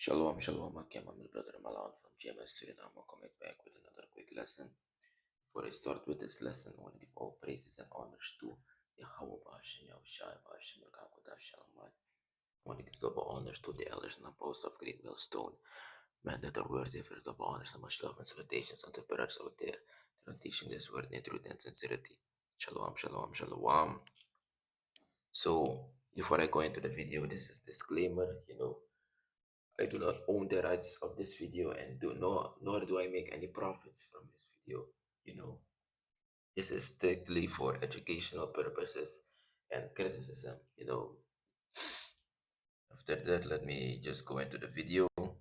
Shalom, shalom, again, my brother Malan from GMS Suriname. I'm coming back with another quick lesson. Before I start with this lesson, I want to give all praises and honors to Yahweh Bashem, Yahushua Bashem, Merkakodash Shalom. I want to give double honors to the elders and apostles of Great Millstone. Man, that are worthy for double honors and much love and salutations unto brothers out there that are teaching this word in truth and sincerity. Shalom, shalom, shalom. So, before I go into the video, this is disclaimer, I do not own the rights of this video and nor do I make any profits from this video. You know, this is strictly for educational purposes and criticism. After that, let me just go into the video and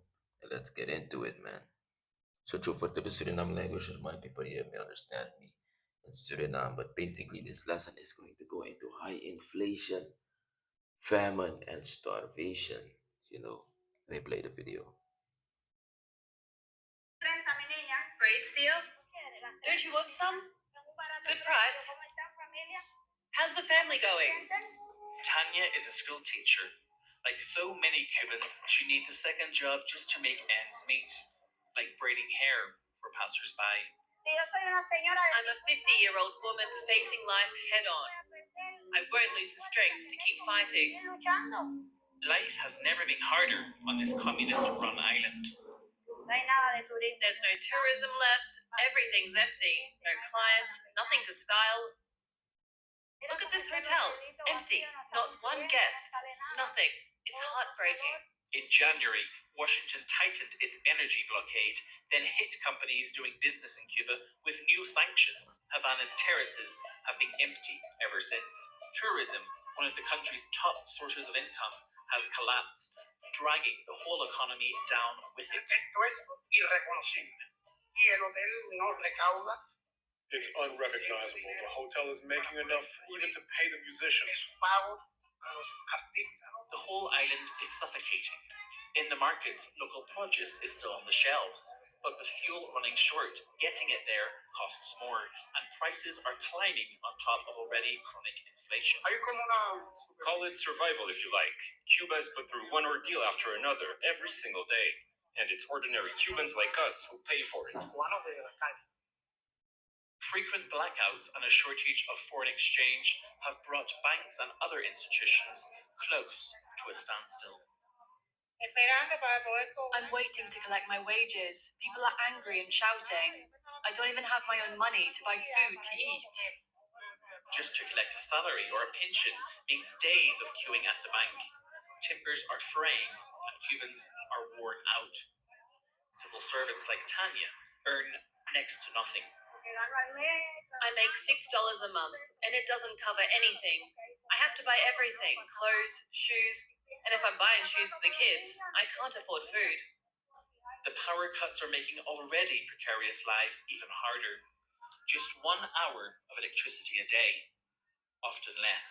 let's get into it, man. Switch over to the Suriname language so my people here may understand me in Suriname. But basically, this lesson is going to go into high inflation, famine, and starvation. Let me play the video. Great deal. Don't you want some? Good price. How's the family going? Tanya is a school teacher. Like so many Cubans, she needs a second job just to make ends meet, like braiding hair for passersby. I'm a 50-year-old woman facing life head on. I won't lose the strength to keep fighting. Life has never been harder on this communist-run island. There's no tourism left. Everything's empty. No clients, nothing to style. Look at this hotel. Empty. Not one guest. Nothing. It's heartbreaking. In January, Washington tightened its energy blockade, then hit companies doing business in Cuba with new sanctions. Havana's terraces have been empty ever since. Tourism, one of the country's top sources of income, has collapsed, dragging the whole economy down with it. Esto es irreconocible. Y el hotel no recauda. It's unrecognizable. The hotel is making enough even to pay the musicians. Pago a los artistas. The whole island is suffocating. In the markets, local produce is still on the shelves, but with fuel running short, getting it there costs more, and prices are climbing on top of already chronic inflation. Hay como una... Call it survival if you like. Cuba has put through one ordeal after another every single day. And it's ordinary Cubans like us who pay for it. Cubanos de la calle. Frequent blackouts and a shortage of foreign exchange have brought banks and other institutions close to a standstill. Esperando para poder cobrar. I'm waiting to collect my wages. People are angry and shouting. I don't even have my own money to buy food to eat. Just to collect a salary or a pension means days of queuing at the bank. Timbers are fraying and Cubans are worn out. Civil servants like Tanya earn next to nothing. I make $6 a month, and it doesn't cover anything. I have to buy everything: clothes, shoes, and if I'm buying shoes for the kids, I can't afford food. The power cuts are making already precarious lives even harder. Just 1 hour of electricity a day, often less.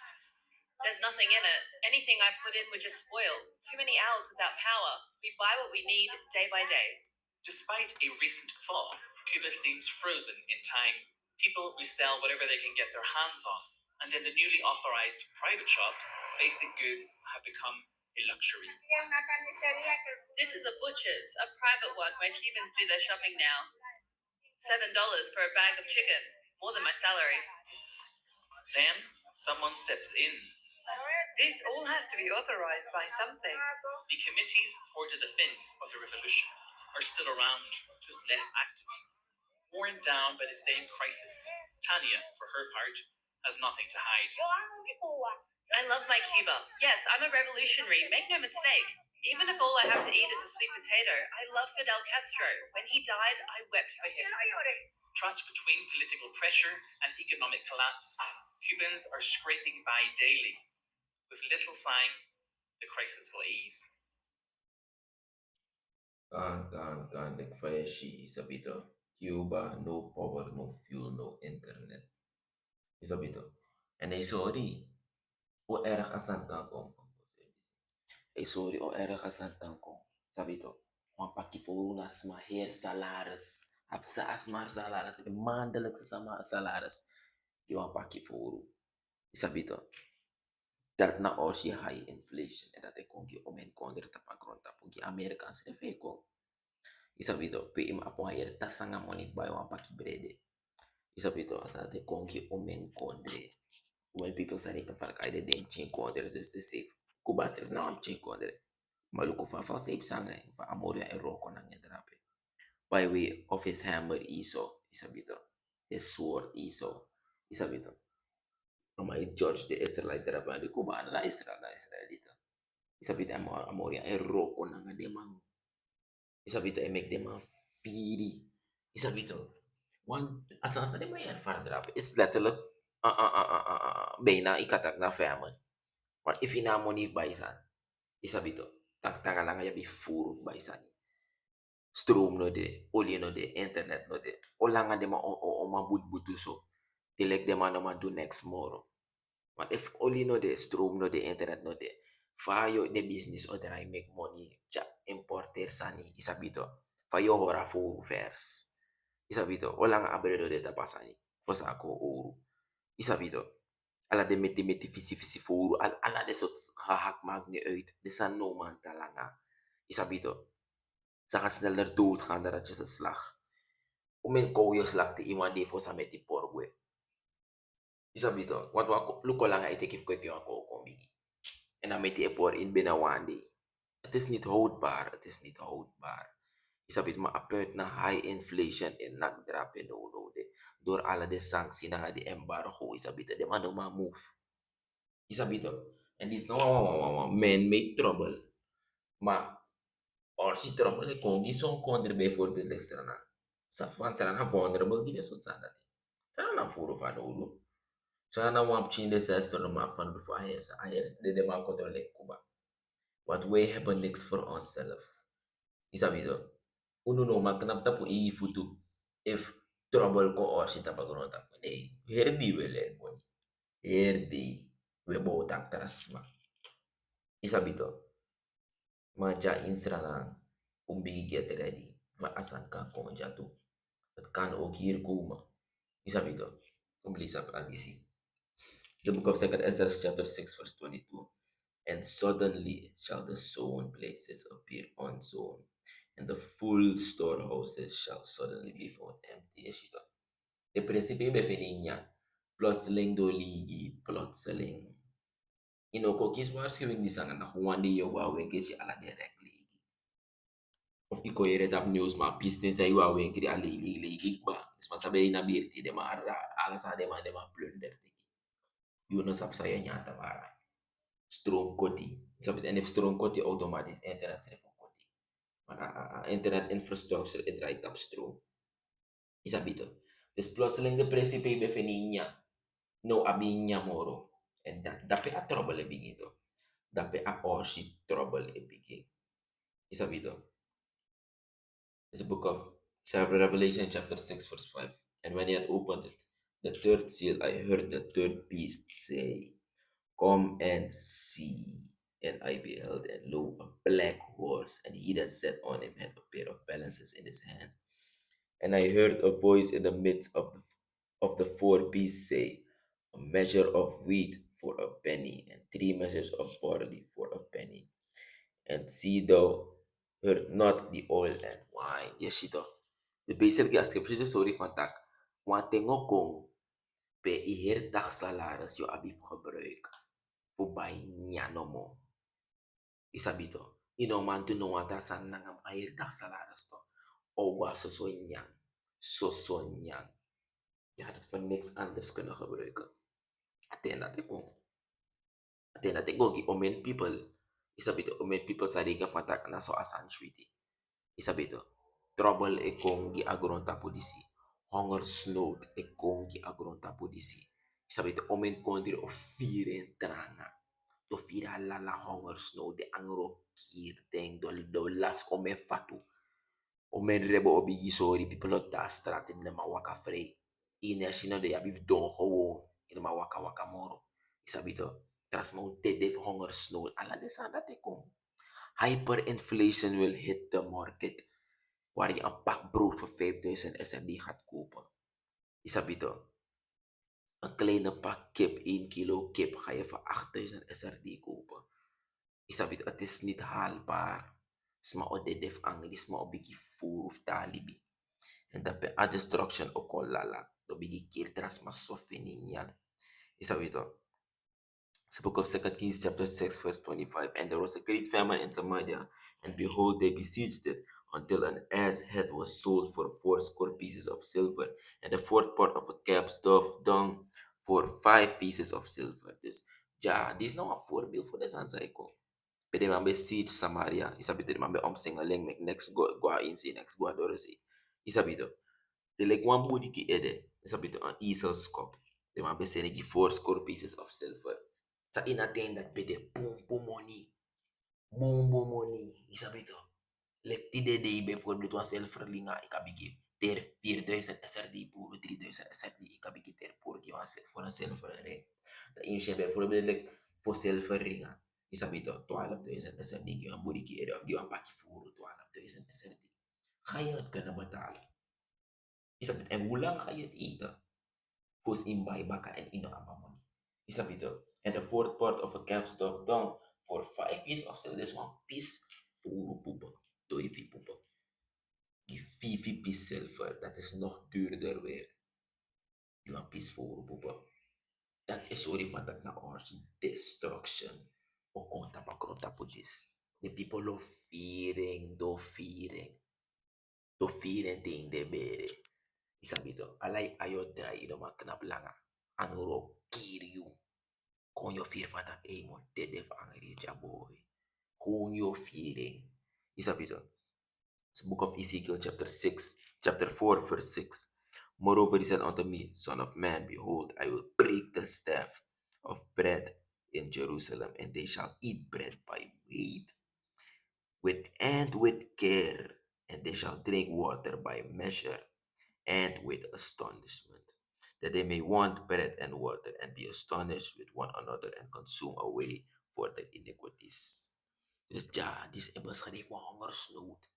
There's nothing in it. Anything I put in would just spoil. Too many hours without power. We buy what we need day by day. Despite a recent thaw, Cuba seems frozen in time. People resell whatever they can get their hands on, and in the newly authorized private shops, basic goods have become a luxury. This is a butcher's, a private one where Cubans do their shopping now. $7 for a bag of chicken, more than my salary. Then someone steps in. This all has to be authorized by something. The committees for the defense of the revolution are still around, just less active. Worn down by the same crisis, Tanya, for her part, has nothing to hide. I love my Cuba. Yes, I'm a revolutionary, make no mistake. Even if all I have to eat is a sweet potato, I love Fidel Castro. When he died, I wept for him. Trapped between political pressure and economic collapse, Cubans are scraping by daily. With little sign, the crisis will ease. Gaan, like fire she is a bit of Cuba, no power, no fuel, no internet. Is a bit of. En hij sorry, hoe erg als aan kan komen. Hij sorry, hoe erg als aan kan komen. Sabito, een pakje voor ons maar heer salaris. Heb zes maar salaris, een maandelijkse salaris. Die een pakje voor u. Sabito. dat na osi high inflation e dat e kongi omen kondre tapa gronta pugi Amerikans refe kong. Isabito, pe im apo ayer tasanga money buy one paki brede. Isabito, asa te kongi omen kondre. When people say they can find kaide dem chin kondre, dus de safe. Kuba sef na am chin kondre. Maluko fa safe sanga, fa amoria e roko na ngedrape. By way of his hammer iso, isabito. His sword iso, isabito. Ama i judge the Israelite drape, di kuba na Israelita. Isabito amoria e roko na nga demang. Isabito e make them a firi. Isabito. One asasa de may far drop. It's letterlijk bijna ikatak na family. Maar if ina mo ni baisan, isabito. Tak tanga lang ya bi furu baisan. Stroom no de, olie no de, internet no de. O langa de ma o ma butu so. Tilek de ma no ma do next tomorrow. Maar if olie no de, stroom no de, internet no de. Fayo de business o I make money. Ja importer sani isabito. Fayo hora furu first. Isabito, walang abredo de tapasani. Posa ako ouro. Isabito, ala de meti fisi furu. Ala de soort gehakt maakt niet uit. De san no man talanga. Isabito, ze gaan sneller doodgaan dan dat je ze slag. Om in koude slag te iemand die voor sa met die porgwe. Isabito, wat wako, luko lang ay tekif kwek yung ako kombigi. En dan met die por in binnen one day. Het is niet houdbaar. Het is niet houdbaar. Isabit ma apunt na high inflation en nagdrape no de. Door alle de sanctie na de embargo. Isabito de man ma move. Isabito. And this no man-made trouble. Maar als je trouble de kongi son kondre bijvoorbeeld extra na. Safan sana vulnerable die so tsanda. Sana na furo van ulu. Sana wamp chin de sester no ma van before ayers de man controle Cuba. Wat wij hebben niks voor onszelf. Isabito. Uno no maknap tapo i futu if trouble ko or si tapagron tapo. Nee, herdi wele mo. Herdi we bo tak trasma. Isabito. Maja insra na umbi get ready. Ma asan ka konja tu. Het kan ook hier komen. Isabito. Umblis up agisi. The book of 2 Ezra chapter 6 verse 22. And suddenly shall the sown places appear unsown, and the full storehouses shall suddenly be found empty. De principe bevindingen, plotseling door ligi, plotseling. Inoko kies waarschuwing die zangen na gewoon die jou wou winkje ala direct ligi. Of iko je red up news maar business ay wou winkje ala ligi ba. Dus maar sabi na birti de maar ala sa de ma plunder tiki. Yun na sap saya nyata para. Stroom koti. Sabi en if stroom koti automatisch internet zijn van koti. Maar internet infrastructure het draait op stroom. Isabito. Dus plotseling de principe bevindingen. No abinya moro. En dat dape a trouble e bigito. Dape a orshi trouble e bigi. Isabito. It's a book of Revelation chapter 6 verse 5. And when he had opened it, the third seal, I heard the third beast say, Come and see. And I beheld, and lo, a black horse, and he that sat on him had a pair of balances in his hand. And I heard a voice in the midst of the four beasts say, A measure of wheat for a penny, and 3 measures of barley for a penny. And see thou hurt not the oil and wine. Yes, ito. De basic ascription de sorry van tak. Want tengo kong pe iher dag salaris yo abif gebruik. Voor bij nyano mo. Isabito. Ino man tu no atrasan nangam air dag salaris to. Owa sosonyang. Sosonyang. Je had het voor niks anders kunnen gebruiken. Atenate ko omen people. Isabito, omen people sa riga fatak na so asan shwiti. Isabito, trouble e kong gi agron tapo disi. Hunger snood e kong gi agron tapo disi. Isabito, omen kondri o firen tranga. To fira lala hunger snood de angro kir deng do las omen fatu. Omen rebo obigi sorry, people of da straat in de ma waka free. Inershino de abif don gewoon in ma waka moro. Isabito, tras mo dead hunger snood ala de sa date kong. Hyperinflation will hit the market. Waar je een pak brood voor 5000 SRD gaat kopen. Isabito. Een kleine pak kip, 1 kilo kip, ga je voor 8000 SRD kopen. Isabi het is niet haalbaar. Sma o de def angry, sma o bigi food of talibi. En dat be a destruction o kon lala. Do bigi kirtras ma sofini yan. Isabi to. It's the book of 2 Kings, chapter 6, verse 25. And there was a great famine in Samaria, and behold, they besieged it until an ass head was sold for 4 pieces of silver, and a fourth part of a calf's dung for 5 pieces of silver. Dus ja, dit is nou een voorbeeld voor de Sansaiko. Bij de man besiege Samaria, is dat de man bij omsingeling met next go in see next go door see. Is dat beter? De like one body ki ede, is dat beter een ezel's kop. De man besiege 4 pieces of silver. Sa inatin dat bede boom boom money. Boom boom money. Isa bito. Lek ti de day bijvoorbeeld was selfverlinga ikabigi ter 4000 SRD puro 3000 SRD ikabigi ter puro ki was voor een selfverring. Dat in je bijvoorbeeld lek voor selfverringa. Isa bito 12,000 SRD ki een body ki ere of ki een pakje voor 12,000 SRD. Ga je het kunnen betalen? Isa bito. En hoe lang ga je het eten? Post in buyback en in money. Isa bito. And the fourth part of a calf's dung for 5 pieces of silver. There's 1 piece voor poepen. Doifi poepen. Die 4 piece silver, dat is nog duurder weer. Die 1 piece voor poepen. Dat is sorry van dat na ons destruction. O konta pa krota putis. The people of fearing, do fearing. Do fearing ting de bere. Isabito, alay ayot dry do maknap langa. Anuro kill you. Kon je fear van dat emo dede van ja boy. Kon je fearing. Isabito. It's the book of Ezekiel, chapter 4, verse 6. Moreover, he said unto me, Son of man, behold, I will break the staff of bread in Jerusalem, and they shall eat bread by weight, and with care, and they shall drink water by measure, and with astonishment, that they may want bread and water, and be astonished with one another, and consume away for their iniquities. Dus ja, dis ebas gani voor hongersnood.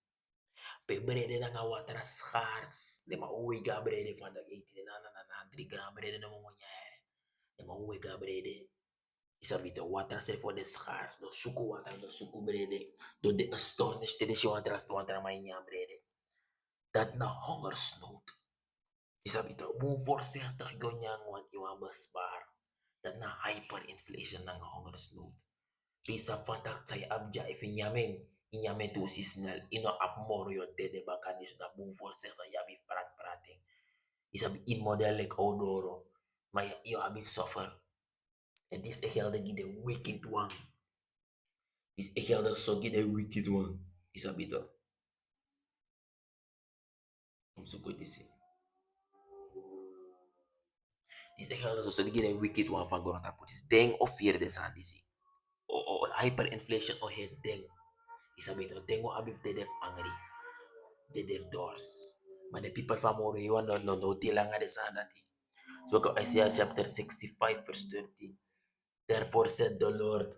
Pe brede na nga water schaars. De ma uwi ga brede van de 18 na 3 gram brede na mo nya. De ma uwi ga brede. Isa bito water se for the schaars. Do suku water do suku brede. Do de astonished de shi water ma nya brede. Dat na hongersnood. Isa bito boom voorzichtig gonyang want iwa basbar. Dat na hyperinflation ng hongersnood. Pisa fantak say abja if inyamen tu si snel ino ap moro yo dede bakadis na boom for sa yabi prating. Isabi in model like odoro. Maar yo abi suffer. En dit is echt heel de wicked one. Dit is echt heel de so de wicked one. Isabi to. Om so goed is. Dit is echt heel de so de wicked one van Goranta Police. Deng of fear de san disi. O hyperinflation o head deng. Isabi to. Deng o abi de def angry. De def doors. Maar de people van Moro, you want no tilang nga de san dati. So Isaiah chapter 65 verse 13. Therefore said the Lord,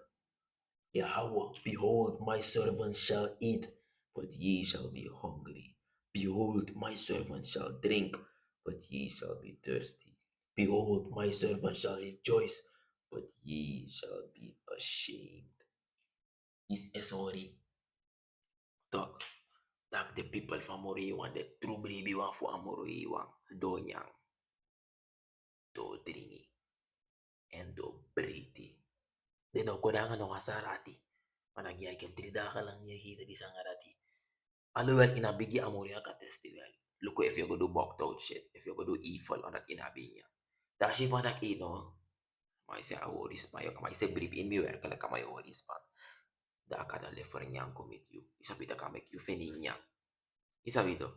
Yahweh, behold, my servant shall eat, but ye shall be hungry. Behold, my servant shall drink, but ye shall be thirsty. Behold, my servant shall rejoice, but ye shall be ashamed. Is sorry. Talk. Like the people from Moriwan, the true baby one for Amoriwan, Donyang, Do Dringi, and Do Brady. They know Kodanga no Asarati. Managya kem trida ka lang niya hita di sangarati. Aluwal inabigi Amoria ka festival. Look if you go do bucked out shit, if you go do evil on that inabi niya. Dashi pa nak ino, may say aworis pa yung, may say brief in me where kala kamay aworis pa. Da ka da lefer niyang commit you. Isabi da ka make you feni niya. Isabi to.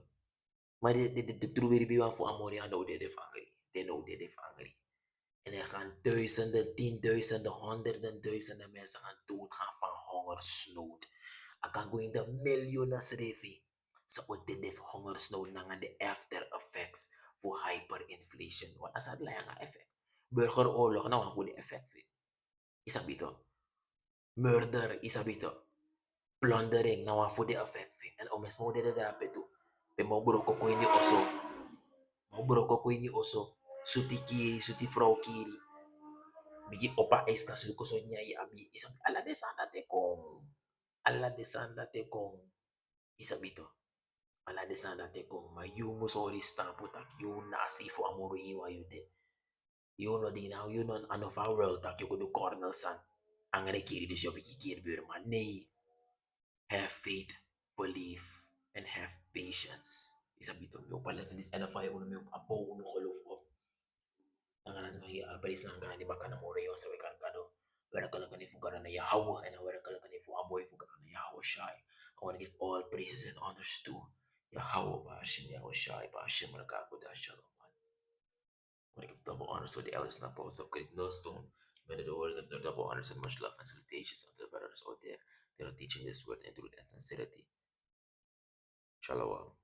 Maar de true baby one voor Amoria know they def angry. They know they def angry. En er gaan duizenden, tienduizenden, honderden duizenden mensen gaan doodgaan van hongersnood. Er kan go in de miljoenen refi. Sa so, de def hongersnood na de after effects voor hyperinflation. Wat is dat lang effect? Burgeroorlog na wat voor de effect. Isabito. Murder, isabito. Plundering na wat voor de effect. En om eens mo de drape toe. Pe mo bro ko ini oso. Mo bro ko ini oso. Suti kiri, suti frau kiri. Bigi opa es kasul kusod niya abi. Isang ala de sanda te kong. Ala de sanda te kong. Isabito. Ala de sanda te kong. Ma yumo sori stampo tak. Yun na asifo amoro iwa yude. Yun no di now. Yun no ano fa world tak. Yuko do cornel san. Ang kiri di siya bigi kiri birma. Nay. Have faith, belief, and have patience. Isabito. Yung pala sa this NFI uno yung apo uno kolov ko. Ang anak no hiya alparis lang kana di ba kana mo reyo sa wekan kado. Wala ka lang kanifu kana na Yahweh and wala ka lang kanifu amoy fu kana na Yahweh Shai. I want to give all praises and honors to Yahweh Bashim Yahweh Shai Bashim Rakakuda Shalom. I want to give double honors to the elders and apostles of Great Millstone. May the word of their double honors and much love and salutations unto the brothers out there. They are teaching this word in truth and sincerity. Shalom.